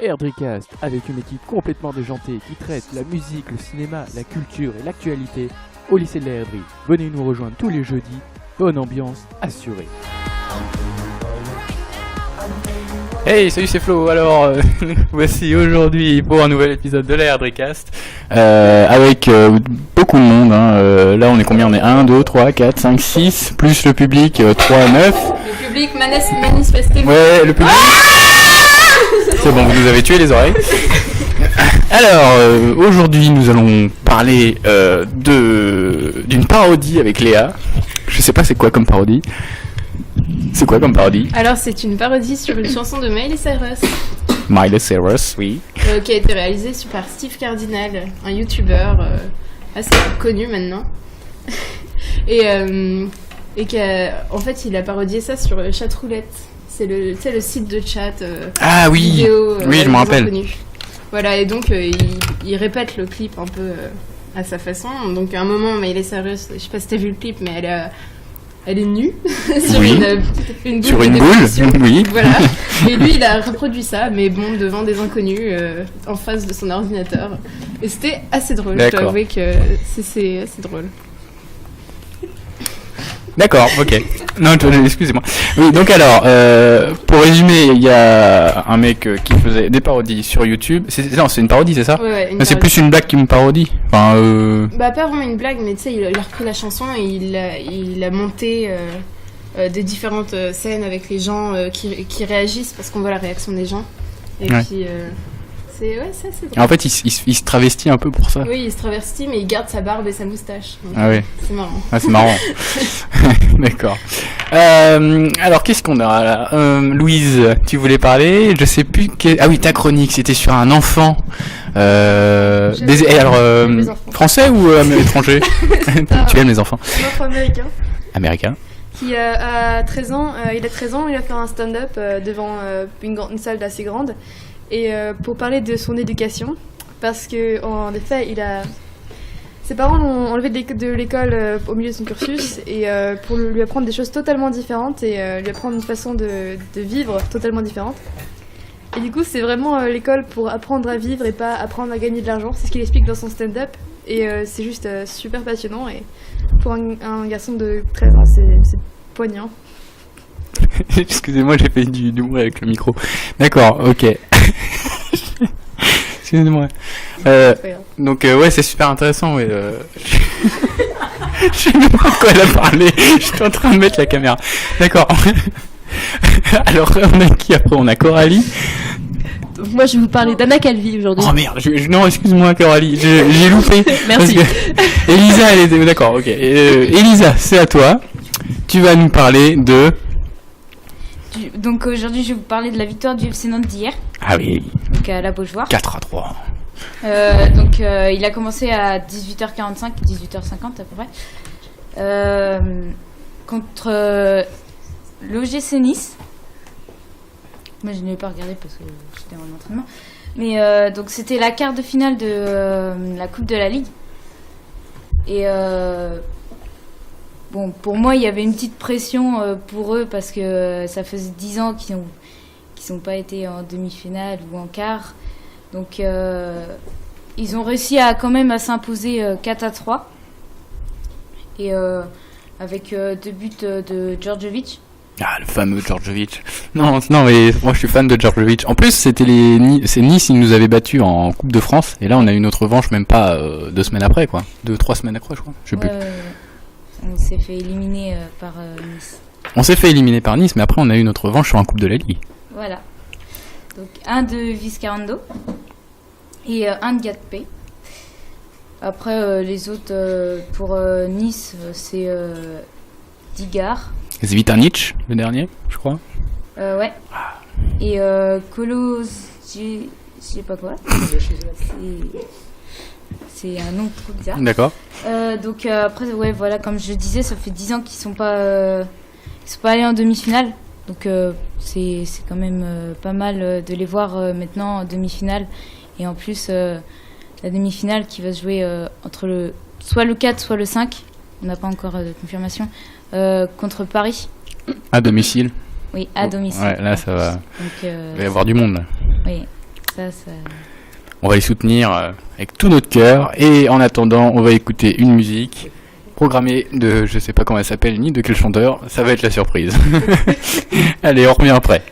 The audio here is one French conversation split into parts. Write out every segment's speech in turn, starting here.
Airdricast, avec une équipe complètement déjantée qui traite la musique, le cinéma, la culture et l'actualité au lycée de la Airdrie. Venez nous rejoindre tous les jeudis, bonne ambiance assurée. Hey, salut, c'est Flo. Alors, voici aujourd'hui pour un nouvel épisode de l'Airdricast avec beaucoup de monde. Là, on est combien? On est 1, 2, 3, 4, 5, 6, plus le public, 3, 9. Le public manifesté. Ouais, le public. C'est bon, vous nous avez tué les oreilles. Alors, aujourd'hui, nous allons parler d'une parodie avec Léa. Je sais pas c'est quoi comme parodie. C'est quoi comme parodie? Alors, c'est une parodie sur une chanson de Miley Cyrus. Miley Cyrus, oui. Qui a été réalisée par Steve Cardinal, un YouTuber assez connu maintenant. et en fait, il a parodié ça sur Chatroulette. C'est le site de chat ah oui, vidéo, oui, je me rappelle. Inconnus. Voilà, et donc il répète le clip un peu à sa façon. Donc à un moment, Miley Cyrus, je sais pas si t'as vu le clip, mais elle est nue sur oui. une boule. Sur une boule, oui. Voilà. Et lui, il a reproduit ça, mais bon, devant des inconnus, en face de son ordinateur. Et c'était assez drôle. D'accord. Je dois avouer que c'est assez drôle. D'accord, ok. Non, excusez-moi. Oui, donc alors, pour résumer, il y a un mec qui faisait des parodies sur YouTube. Non, c'est une parodie, c'est ça? Ouais, non, c'est plus une blague qu'une parodie. Enfin, Bah, pas vraiment une blague, mais tu sais, il a repris la chanson et il a monté des différentes scènes avec les gens qui réagissent parce qu'on voit la réaction des gens. Et ouais. Puis, c'est drôle. En fait, il se travestit un peu pour ça. Oui, il se travestit, mais il garde sa barbe et sa moustache. Donc, ah oui. C'est marrant. Ah, c'est marrant. D'accord. Alors, qu'est-ce qu'on a là? Louise, tu voulais parler? Je sais plus. Ah oui, ta chronique, c'était sur un enfant. Français ou étranger? Tu aimes les enfants? Un enfant américain. Américain. Qui a 13 ans. Il a 13 ans, il a fait un stand-up devant une salle assez grande. Et pour parler de son éducation, parce que en effet, ses parents l'ont enlevé de l'école au milieu de son cursus et pour lui apprendre des choses totalement différentes et lui apprendre une façon de vivre totalement différente. Et du coup, c'est vraiment l'école pour apprendre à vivre et pas apprendre à gagner de l'argent. C'est ce qu'il explique dans son stand-up et c'est juste super passionnant. Et pour un garçon de 13 ans, c'est poignant. Excusez-moi, j'ai fait du bruit avec le micro. D'accord, ok. Excusez-moi. Donc ouais, c'est super intéressant. Ouais, je sais même pas de quoi elle a parlé. J'étais en train de mettre la caméra. D'accord. Alors on a qui après? On a Coralie. Moi, je vais vous parler d'Anna Calvi aujourd'hui. Oh merde, non, excuse-moi Coralie, j'ai loupé. Merci. Elisa, elle était d'accord, ok. Elisa, c'est à toi. Tu vas nous parler de... Donc aujourd'hui, je vais vous parler de la victoire du FC Nantes d'hier. Ah oui. Donc à la Beaujoire. 4-3. Donc il a commencé à 18h45, 18h50 à peu près. Contre l'OGC Nice. Moi, je ne l'ai pas regardé parce que j'étais en entraînement. Mais donc c'était la quart de finale de la Coupe de la Ligue. Et bon, pour moi, il y avait une petite pression pour eux parce que ça faisait 10 ans qu'ils n'ont pas été en demi-finale ou en quart. Donc, ils ont réussi quand même à s'imposer 4-3. Et avec 2 buts de Djordjevic. Ah, le fameux Djordjevic. Non, mais moi je suis fan de Djordjevic. En plus, c'est Nice, ils nous avaient battus en Coupe de France. Et là, on a eu notre revanche même pas 2 semaines après, quoi. 2-3 semaines après, je crois. Je sais plus. On s'est fait éliminer par Nice. On s'est fait éliminer par Nice, mais après on a eu notre revanche sur un Coupe de la Ligue. Voilà. Donc un de Vizcarando et un de Gatpé. Après les autres pour Nice, c'est Digard. Zvitanic, le dernier, je crois. Ouais. Et Kolos, je sais pas quoi. C'est un nom trop bizarre. D'accord. Donc après, ouais, voilà, comme je disais, ça fait 10 ans qu'ils sont pas allés en demi-finale. Donc c'est quand même pas mal de les voir maintenant en demi-finale. Et en plus, la demi-finale qui va se jouer entre soit le 4, soit le 5. On n'a pas encore de confirmation. Contre Paris. À domicile. Oui, à domicile. Ouais, là ça va. Donc, il va y avoir du monde. Là. Oui. ça. On va les soutenir avec tout notre cœur. Et en attendant, on va écouter une musique programmée de, je sais pas comment elle s'appelle, ni de quel chanteur. Ça va être la surprise. Allez, on revient après.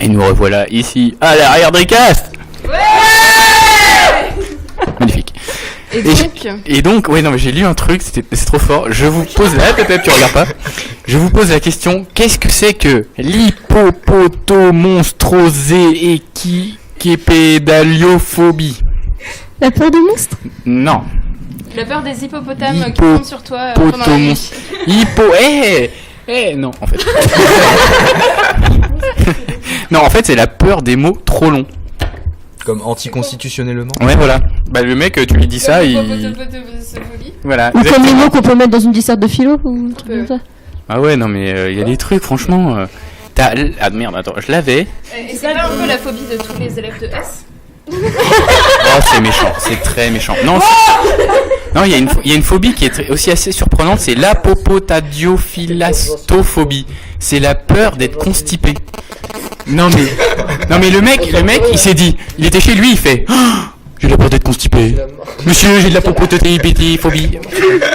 Et nous revoilà ici à l'arrière des castes. Magnifique. Et donc, ouais, non, mais j'ai lu un truc, c'est trop fort. Je vous pose là, peut-être tu regardes pas. Je vous pose la question, qu'est-ce que c'est que l'hippopotomonstrosé-équipédaliophobie? La peur des monstres? Non. La peur des hippopotames qui tombent sur toi pendant la nuit. Non, en fait. Non, en fait, c'est la peur des mots trop longs. Comme anticonstitutionnellement. Ouais, voilà. Bah, le mec, tu lui dis ça, il. Voilà. Ou comme les exactement. mots qu'on peut mettre dans une disserte de philo ou un truc comme ça. Ah ouais, non, mais il y a des trucs, franchement. Ah merde, attends, je l'avais. Et c'est pas un peu la phobie de tous les élèves de S? Oh, c'est méchant, c'est très méchant. Non, non, il y a une phobie qui est aussi assez surprenante, c'est l'apoptadiophilatophobie. C'est la peur d'être constipé. Non mais le mec, il s'est dit, il était chez lui, il fait, oh, j'ai la peur d'être constipé. Monsieur, j'ai de l'apoptadiophobie.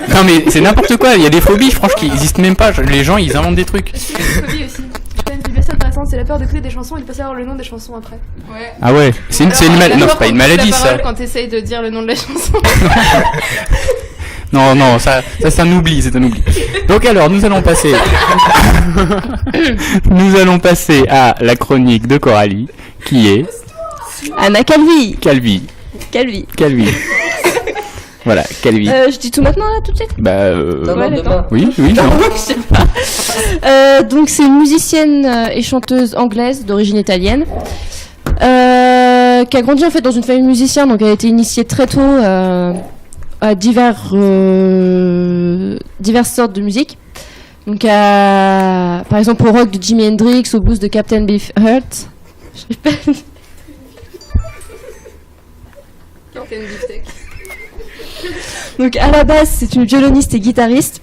Non mais c'est n'importe quoi, il y a des phobies, franchement, qui existent même pas. Les gens, ils inventent des trucs. C'est une phobie aussi. J'ai une phobie assez intéressante, c'est la peur d'écouter des chansons et de pas savoir le nom des chansons après. Ouais. Ah ouais, c'est une maladie. Non, c'est pas une maladie ça. Quand t'essayes de dire le nom de la chanson. Non, ça c'est un oubli, c'est un oubli. Donc alors, nous allons passer à la chronique de Coralie, qui est Anna Calvi. Calvi. Voilà, Calvi. Je dis tout maintenant là tout de suite. Ouais, d'accord. Oui, non. Je sais pas. Donc c'est une musicienne et chanteuse anglaise d'origine italienne qui a grandi en fait dans une famille de musiciens, donc elle a été initiée très tôt à diverses sortes de musique. Donc par exemple au rock de Jimi Hendrix, au blues de Captain Beefheart. Je répète. Captain Beefsteak. Donc à la base c'est une violoniste et guitariste.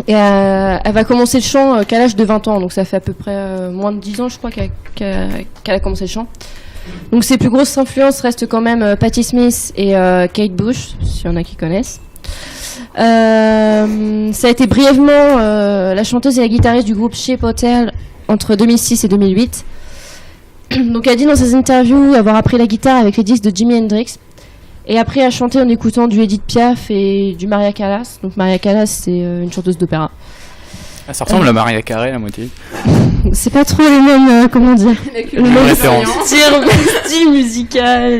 Et elle va commencer le chant qu'à l'âge de 20 ans, donc ça fait à peu près moins de 10 ans je crois qu'elle a commencé le chant. Donc ses plus grosses influences restent quand même Patti Smith et Kate Bush, s'il y en a qui connaissent. Ça a été brièvement la chanteuse et la guitariste du groupe Shape Hotel entre 2006 et 2008. Donc elle dit dans ses interviews avoir appris la guitare avec les disques de Jimi Hendrix et après à chanter en écoutant du Edith Piaf et du Maria Callas. Donc Maria Callas c'est une chanteuse d'opéra. Ah, ça ressemble à Maria Carré la moitié. C'est pas trop les mêmes, comment dire, Le même référence. style musical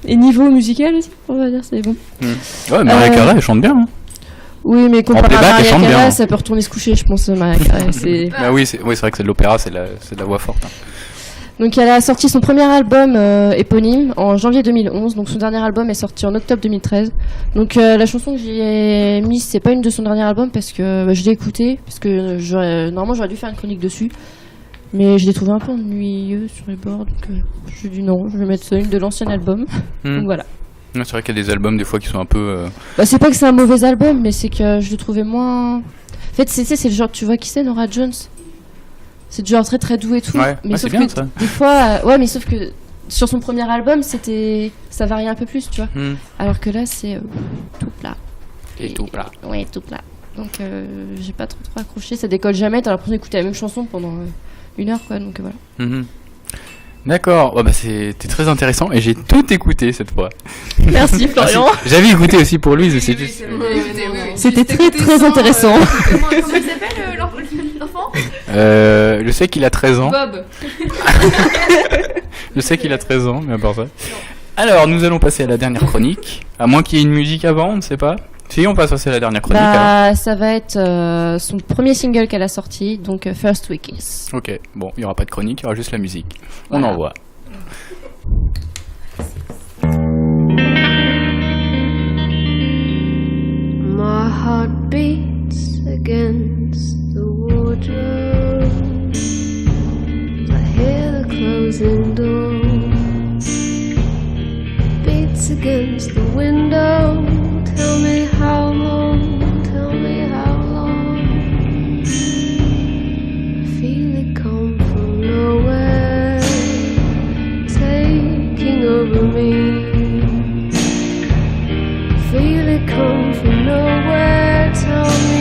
et niveau musical aussi, on va dire, c'est bon. Ouais, Maria Carré, elle chante bien. Hein. Oui, mais comparé à playback, elle Maria chante bien, Callas, hein. ça peut retourner se coucher, je pense, Maria Callas. Bah oui, c'est vrai que c'est de l'opéra, c'est de la voix forte. Hein. Donc elle a sorti son premier album éponyme en janvier 2011, donc son dernier album est sorti en octobre 2013. Donc la chanson que j'ai mise, c'est pas une de son dernier album parce que je l'ai écoutée, parce que normalement j'aurais dû faire une chronique dessus, mais je l'ai trouvé un peu ennuyeux sur les bords, donc je dis non, je vais mettre une de l'ancien album. Donc voilà. Ouais, c'est vrai qu'il y a des albums des fois qui sont un peu... Bah, c'est pas que c'est un mauvais album, mais c'est que je le trouvais moins... En fait, c'est le genre, tu vois qui c'est, Norah Jones? C'est du genre très très doux et tout. Ouais, mais c'est sauf bien que ça. des fois, ouais, mais sauf que sur son premier album, ça variait un peu plus, tu vois. Alors que là, c'est tout plat. Et tout plat. Ouais, tout plat. Donc j'ai pas trop accroché, ça décolle jamais, t'as l'impression d'écouter la même chanson pendant 1 heure, quoi, donc voilà. D'accord, ouais, bah c'était très intéressant et j'ai tout écouté cette fois. Merci Florian. J'avais écouté aussi pour Louise, c'est juste... C'était très très intéressant. Comment il s'appelle l'enfant? Je sais qu'il a 13 ans. Bob. Je sais qu'il a 13 ans, mais à part ça. Alors, nous allons passer à la dernière chronique. À moins qu'il y ait une musique avant, on ne sait pas. Si, on passe à la dernière chronique. Bah, ça va être son premier single qu'elle a sorti, donc First We Kiss. Ok, bon, il n'y aura pas de chronique, il y aura juste la musique. On Voilà. envoie. My heart beats against the wardrobe. I hear the closing door. Beats against the window. Tell me how long, tell me how long. I feel it come from nowhere, taking over me. Feel it come from nowhere, tell me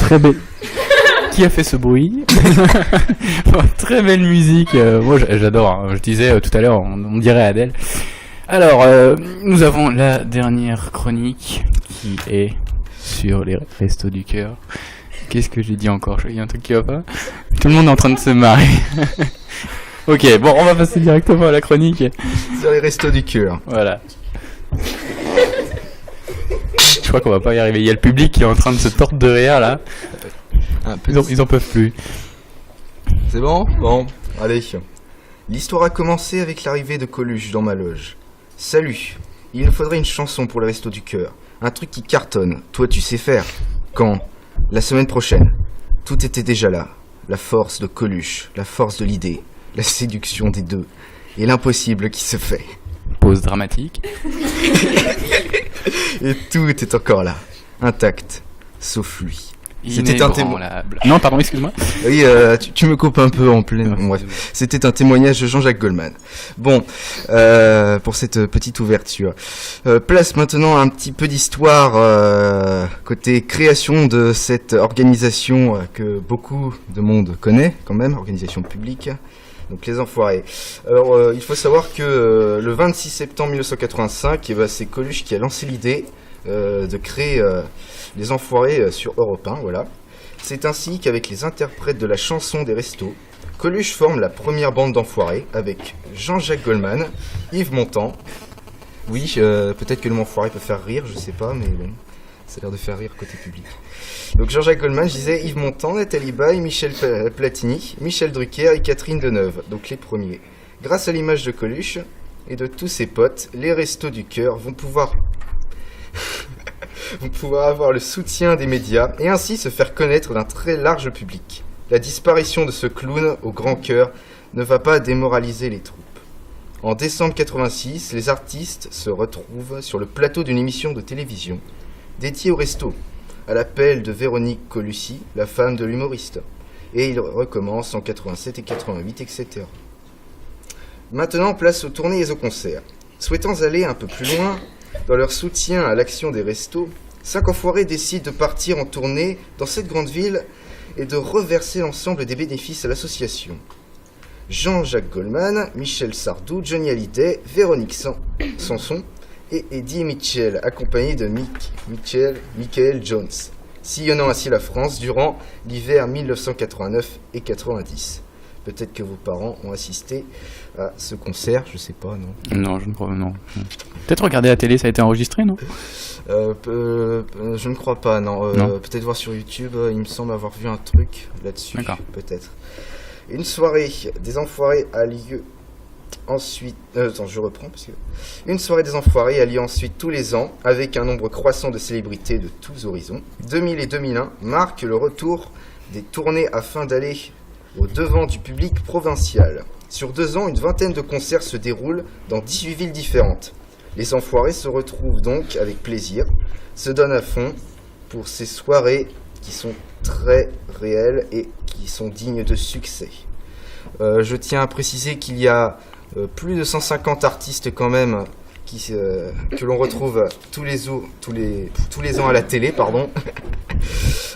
très belle. Qui a fait ce bruit? Très belle musique. Moi, j'adore. Hein. Je disais tout à l'heure, on dirait Adèle. Alors, nous avons la dernière chronique qui est sur les restos du cœur. Qu'est-ce que j'ai dit encore? Il y a un truc qui va pas? Tout le monde est en train de se marrer. Ok, bon, on va passer directement à la chronique. Sur les restos du cœur. Voilà. Je crois qu'on va pas y arriver. Il y a le public qui est en train de se tordre de rire là. Ils en peuvent plus. C'est bon? Bon, allez. L'histoire a commencé avec l'arrivée de Coluche dans ma loge. Salut, il nous faudrait une chanson pour les restos du cœur. Un truc qui cartonne. Toi, tu sais faire. Quand? La semaine prochaine. Tout était déjà là. La force de Coluche, la force de l'idée, la séduction des deux, et l'impossible qui se fait. Pause dramatique. Et tout est encore là, intact, sauf lui. C'était un Inébranlable. Non, pardon, excuse-moi. Oui, tu me coupes un peu en plein. Bref, c'était un témoignage de Jean-Jacques Goldman. Bon, pour cette petite ouverture. Place maintenant un petit peu d'histoire côté création de cette organisation que beaucoup de monde connaît quand même, organisation publique. Donc les Enfoirés. Alors il faut savoir que le 26 septembre 1985, c'est Coluche qui a lancé l'idée de créer les Enfoirés sur Europe 1, voilà. C'est ainsi qu'avec les interprètes de la chanson des restos, Coluche forme la première bande d'Enfoirés avec Jean-Jacques Goldman, Yves Montand. Oui, peut-être que le mot Enfoiré peut faire rire, je sais pas, mais bon, ça a l'air de faire rire côté public. Donc Jean-Jacques Goldman, je disais Yves Montand, Nathalie Baye, Michel Platini, Michel Drucker et Catherine Deneuve, donc les premiers. Grâce à l'image de Coluche et de tous ses potes, les restos du cœur vont pouvoir avoir le soutien des médias et ainsi se faire connaître d'un très large public. La disparition de ce clown au grand cœur ne va pas démoraliser les troupes. En décembre 86, les artistes se retrouvent sur le plateau d'une émission de télévision dédiée au resto, à l'appel de Véronique Colucci, la femme de l'humoriste. Et ils recommencent en 87 et 88, etc. Maintenant, place aux tournées et aux concerts. Souhaitant aller un peu plus loin, dans leur soutien à l'action des restos, 5 Enfoirés décident de partir en tournée dans cette grande ville et de reverser l'ensemble des bénéfices à l'association. Jean-Jacques Goldman, Michel Sardou, Johnny Hallyday, Véronique Sanson et Eddie Mitchell, accompagnés de Michael Jones, sillonnant ainsi la France durant l'hiver 1989 et 90. Peut-être que vos parents ont assisté à ce concert, je sais pas, non? Non, je ne crois pas, non. Peut-être regarder la télé, ça a été enregistré, non? Je ne crois pas, non. Non. Peut-être voir sur YouTube, il me semble avoir vu un truc là-dessus. D'accord. Peut-être. Une soirée des Enfoirés a lieu ensuite... je reprends parce que... Une soirée des Enfoirés a lieu ensuite tous les ans, avec un nombre croissant de célébrités de tous horizons. 2000 et 2001 marquent le retour des tournées afin d'aller au devant du public provincial. Sur 2 ans, une vingtaine de concerts se déroulent dans 18 villes différentes. Les Enfoirés se retrouvent donc avec plaisir, se donnent à fond pour ces soirées qui sont très réelles et qui sont dignes de succès. Je tiens à préciser qu'il y a plus de 150 artistes quand même que l'on retrouve tous les ans à la télé, pardon.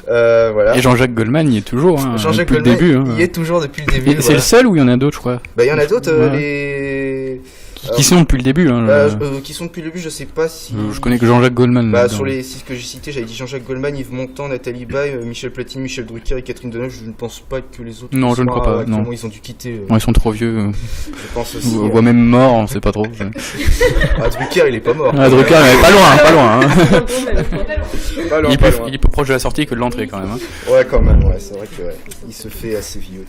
Voilà. Et Jean-Jacques Goldman y est toujours, hein, Jean-Jacques depuis Goldman, le début. Hein. Il y est toujours depuis le début. Et c'est le seul ou il y en a d'autres, je crois? Bah, il y en a d'autres, Ouais. Qui sont depuis le début, hein. Qui sont depuis le début, je sais pas si... Je connais que Jean-Jacques Goldman. Bah, sur les 6 que j'ai cités, j'avais dit Jean-Jacques Goldman, Yves Montand, Nathalie Baye, Michel Platini, Michel Drucker et Catherine Deneuve. Je ne pense pas que les autres... Non, je ne crois pas, non. Ils ont dû quitter... Ils sont trop vieux. Je pense aussi. Ou même morts, on sait pas trop. Drucker, il est pas mort. Drucker, mais pas loin, pas loin. Hein. Pas loin, Il est plus proche de la sortie que de l'entrée quand même. Hein. Ouais, quand même, ouais, c'est vrai que il se fait assez vieux.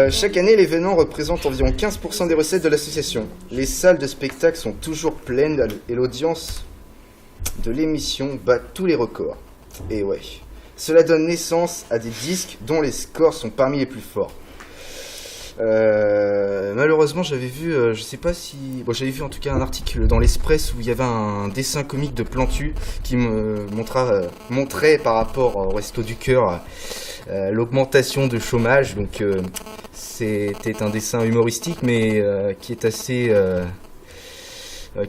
Chaque année, l'événement représente environ 15% des recettes de l'association. Les salles de spectacle sont toujours pleines et l'audience de l'émission bat tous les records. Et ouais, cela donne naissance à des disques dont les scores sont parmi les plus forts. Malheureusement, j'avais vu, je sais pas si... Bon, j'avais vu en tout cas un article dans l'Express où il y avait un dessin comique de Plantu qui me montrait par rapport au Resto du Cœur l'augmentation de chômage. Donc c'était un dessin humoristique mais qui est assez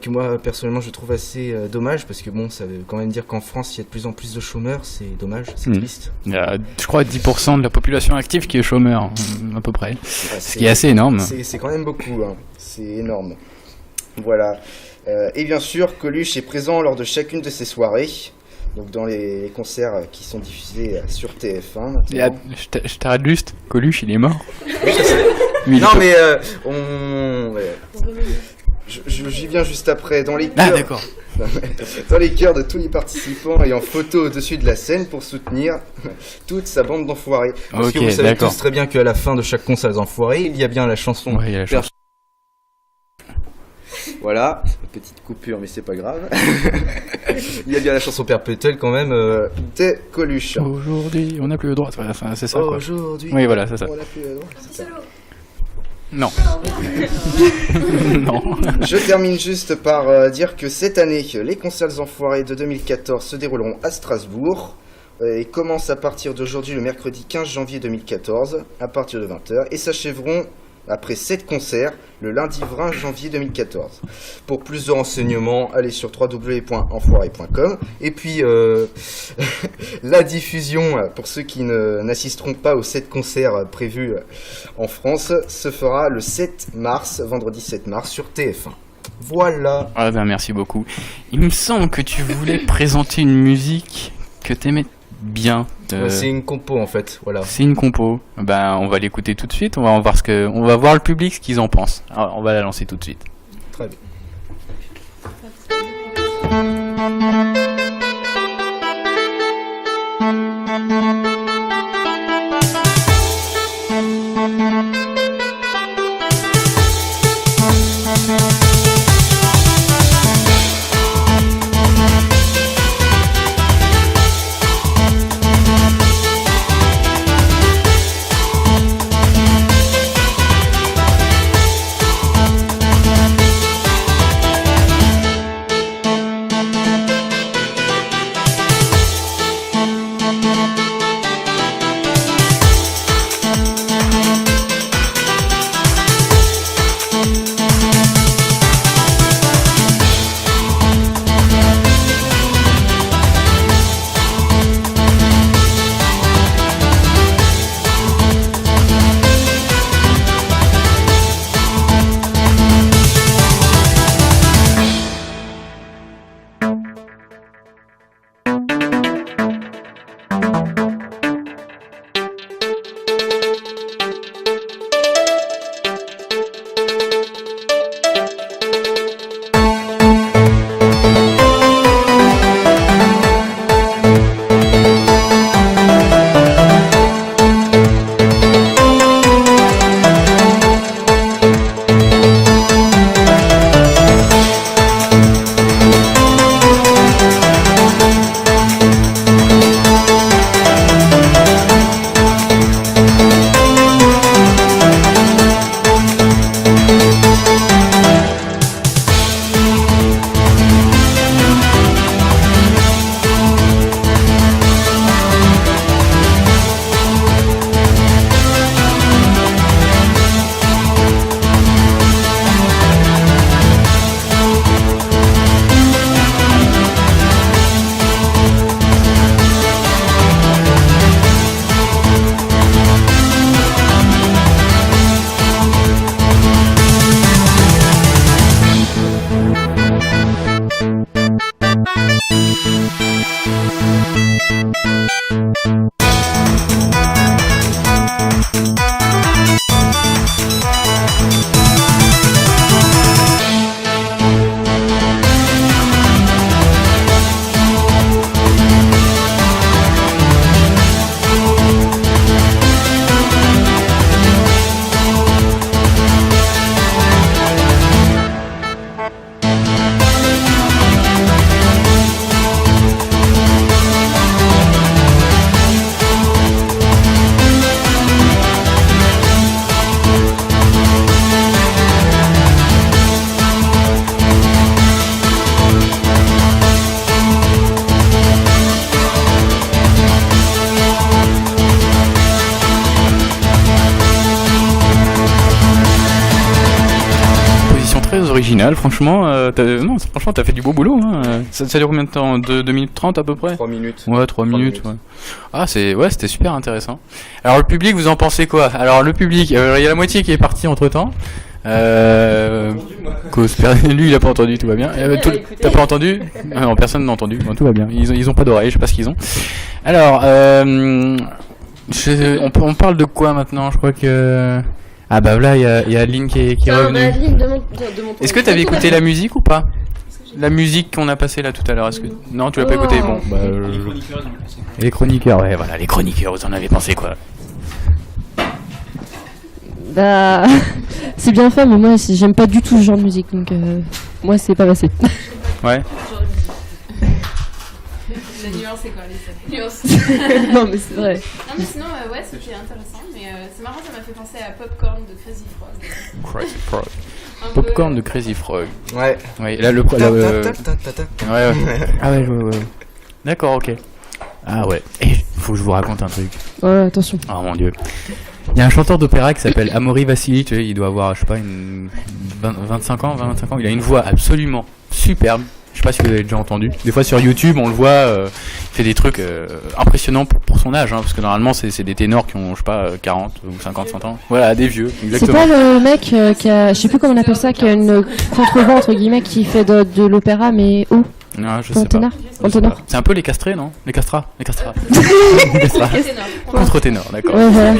que moi personnellement je trouve assez dommage, parce que bon, ça veut quand même dire qu'en France il y a de plus en plus de chômeurs, c'est dommage, c'est triste. Il y a, je crois, 10% de la population active qui est chômeur, à peu près. Ce qui est assez énorme. C'est quand même beaucoup, hein. C'est énorme. Voilà. Et bien sûr, Coluche est présent lors de chacune de ces soirées, donc dans les concerts qui sont diffusés sur TF1. Je t'arrête juste, Coluche il est mort. Non mais j'y viens juste après. Dans les cœurs, d'accord. Dans les cœurs de tous les participants et en photo au-dessus de la scène pour soutenir toute sa bande d'enfoirés. Parce que vous savez tous très bien qu'à la fin de chaque concert des enfoirés, il y a bien la chanson. Ouais, il y a la chanson. Voilà, petite coupure mais c'est pas grave. Il y a bien la chanson perpétuelle quand même de Coluche. Aujourd'hui, on n'a plus le droit. Enfin, c'est ça quoi. Aujourd'hui, oui, voilà, c'est ça. On n'a plus le droit. C'est ça. Non. Non. Je termine juste par dire que cette année, les concerts des enfoirés de 2014 se dérouleront à Strasbourg et commencent à partir d'aujourd'hui le mercredi 15 janvier 2014 à partir de 20h et s'achèveront après 7 concerts le lundi 20 janvier 2014. Pour plus de renseignements, allez sur www.enfoiré.com. Et puis la diffusion, pour ceux qui n'assisteront pas aux 7 concerts prévus en France, se fera le 7 mars, vendredi 7 mars, sur TF1. Voilà. Ah ben merci beaucoup. Il me semble que tu voulais présenter une musique que t'aimais bien. C'est une compo en fait, voilà. C'est une compo. Ben on va l'écouter tout de suite. On va voir on va voir le public ce qu'ils en pensent. Alors, on va la lancer tout de suite. Très bien. très original, franchement. Non, franchement, t'as fait du beau boulot. Hein. Ça dure combien de temps 2 minutes 30 à peu près 3 minutes. Ouais, 3 minutes. Ouais. Ah, c'était super intéressant. Alors, le public, vous en pensez quoi? Alors, le public, il y a la moitié qui est partie entre temps. Lui, il a pas entendu, tout va bien. T'as pas entendu? Non, personne n'a entendu. Bon, tout va bien. Ils ont pas d'oreilles, je sais pas ce qu'ils ont. Alors, on parle de quoi maintenant? Je crois que. Ah bah là, il y a Adeline qui est revenue. Est-ce que t'avais écouté la musique ou pas? La musique qu'on a passée là tout à l'heure, est-ce que... Non, tu l'as pas écouté? Bon, bah... Les chroniqueurs, ouais, voilà, les chroniqueurs, vous en avez pensé quoi? Bah, c'est bien fait, mais moi j'aime pas du tout ce genre de musique, donc moi c'est pas passé. Ouais. La nuance, c'est quoi les nuances? Non, mais c'est vrai. Non, mais sinon, ouais, c'était intéressant, mais c'est marrant, ça m'a fait penser à Popcorn de Crazy Frog. Crazy Frog. Popcorn de Crazy Frog. Ouais. Ouais, là le. Ouais, ouais. Ah ouais. D'accord, ok. Ah ouais. Et faut que je vous raconte un truc. Ouais, attention. Oh mon dieu. Il y a un chanteur d'opéra qui s'appelle Amaury Vassili, tu sais, il doit avoir, je sais pas, 25 ans. Il a une voix absolument superbe. Je sais pas si vous avez déjà entendu. Des fois sur YouTube, on le voit, il fait des trucs impressionnants pour son âge, hein, parce que normalement c'est des ténors qui ont, je sais pas, 40 ou 50, 100 ans. Voilà, des vieux, exactement. C'est pas le mec qui a, je sais plus comment on appelle ça, qui a une contrevoix entre guillemets, qui fait de l'opéra, mais où? Non, je sais pas. En ténor. C'est un peu les castrés, non? Les castrats. Contre-ténor, d'accord. Ouais, voilà.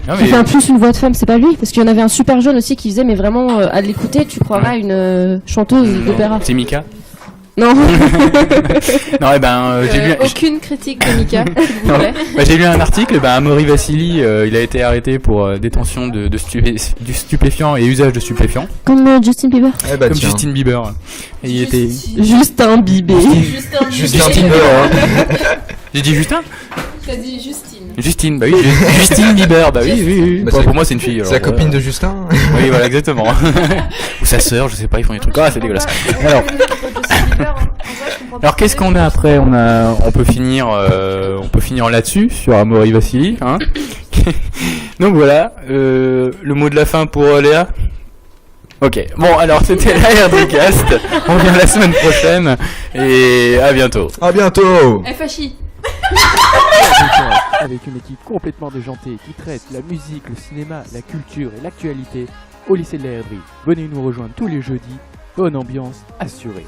Non, Qui fait un plus une voix de femme, c'est pas lui? Parce qu'il y en avait un super jeune aussi qui faisait, mais vraiment, à l'écouter, tu croirais à une chanteuse d'opéra. C'est Mika? Non. Non, eh ben, j'ai lu. Aucune critique de Mika, s'il vous Non, plaît. bah, j'ai lu un article, Amaury Vassili, il a été arrêté pour détention du stupéfiant et usage de stupéfiants. Comme Justin Bieber. Eh bah, Comme tiens. Justin Bieber. Et il était. Justin Bieber. Justin Bieber. J'ai dit Justin? T'as dit Justine. Justine, bah oui, Justine Bieber, bah oui. Bah, Bon, c'est- pour moi, c'est une fille. C'est la alors, copine de Justin. Oui, voilà, exactement. Ou sa sœur, je sais pas, ils font des trucs. Ah, c'est dégueulasse. Alors, qu'est-ce qu'on a après? On peut finir là-dessus, sur Amaury Vassili, hein. Donc voilà, le mot de la fin pour Léa. Ok, bon, alors c'était l'ARDcast. On revient la semaine prochaine et à bientôt. À bientôt. FHI. Avec une équipe complètement déjantée qui traite la musique, le cinéma, la culture et l'actualité au lycée de la Herderie. Venez nous rejoindre tous les jeudis, bonne ambiance assurée.